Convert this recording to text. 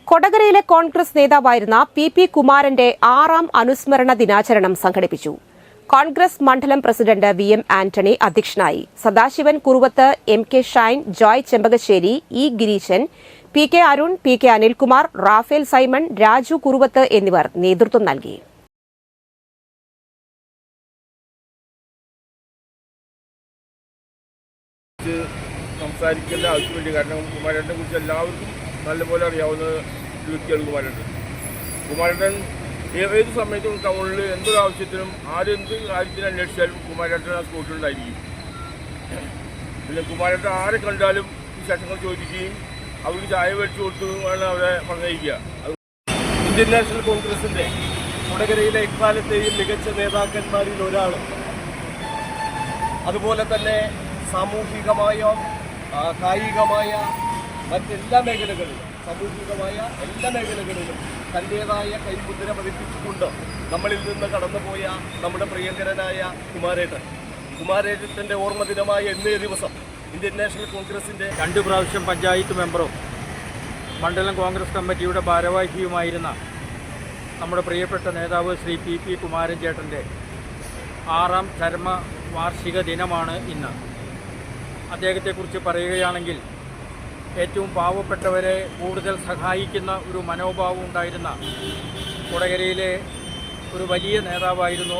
കൊടകരയിലെ കോൺഗ്രസ് നേതാവായിരുന്ന പി കുമാരന്റെ 6ാം അനുസ്മരണ ദിനാചരണം സംഘടിപ്പിച്ചു. കോൺഗ്രസ് മണ്ഡലം പ്രസിഡന്റ് വി.എം. ആന്റണി അധ്യക്ഷനായി. Sadasivan Kuruvath, MK. Shine, Joy Chembakassery, E. Gireeshan, PK. Arun, PK. Anilkumar, Raphael Simon, Raju Kuruvath എന്നിവർ നേതൃത്വം നൽകി. സംസാരിക്കേണ്ട ആവശ്യമില്ല. കാരണം കുമാരേട്ടനെ കുറിച്ച് എല്ലാവർക്കും നല്ലപോലെ അറിയാവുന്ന വ്യക്തിയാണ് കുമാരേട്ടൻ. കുമാരേട്ടൻ ഏത് സമയത്തും ടൗണിൽ എന്തൊരാവശ്യത്തിനും ആരെന്ത് കാര്യത്തിന് അന്വേഷിച്ചാലും കുമാരേട്ടൻ ആ സ്പോട്ടിലുണ്ടായിരിക്കും. പിന്നെ കുമാരേട്ടൻ ആരെ കണ്ടാലും വിശേഷങ്ങൾ ചോദിക്കുകയും അവർക്ക് ചായ മേടിച്ചു കൊടുത്തുമാണ് അവരെ പറഞ്ഞിരിക്കുക. ഇന്ത്യൻ നാഷണൽ കോൺഗ്രസിൻ്റെ കൊടകരയിലെ എക്കാലത്തെയും മികച്ച നേതാക്കന്മാരിൽ ഒരാൾ. അതുപോലെ തന്നെ സാമൂഹികമായ, കായികമായ മറ്റെല്ലാ മേഖലകളിലും, സാമൂഹികമായ എല്ലാ മേഖലകളിലും തൻ്റേതായ കൈമുദ്ര പതിപ്പിച്ചുകൊണ്ട് നമ്മളിൽ നിന്ന് കടന്നുപോയ നമ്മുടെ പ്രിയങ്കരനായ കുമാരേട്ടൻ്റെ ഓർമ്മ ദിനമായ ഇന്നേ ദിവസം ഇന്ത്യൻ നാഷണൽ കോൺഗ്രസിൻ്റെ 2 പ്രാവശ്യം പഞ്ചായത്ത് മെമ്പറും മണ്ഡലം കോൺഗ്രസ് കമ്മിറ്റിയുടെ ഭാരവാഹിയുമായിരുന്ന നമ്മുടെ പ്രിയപ്പെട്ട നേതാവ് ശ്രീ പി കുമാരൻ ചേട്ടൻ്റെ 6ാം ചരമവാർഷിക ദിനമാണ് ഇന്ന്. അദ്ദേഹത്തെക്കുറിച്ച് പറയുകയാണെങ്കിൽ ഏറ്റവും പാവപ്പെട്ടവരെ കൂടുതൽ സഹായിക്കുന്ന ഒരു മനോഭാവം ഉണ്ടായിരുന്ന കൊടകരയിലെ ഒരു വലിയ നേതാവായിരുന്നു.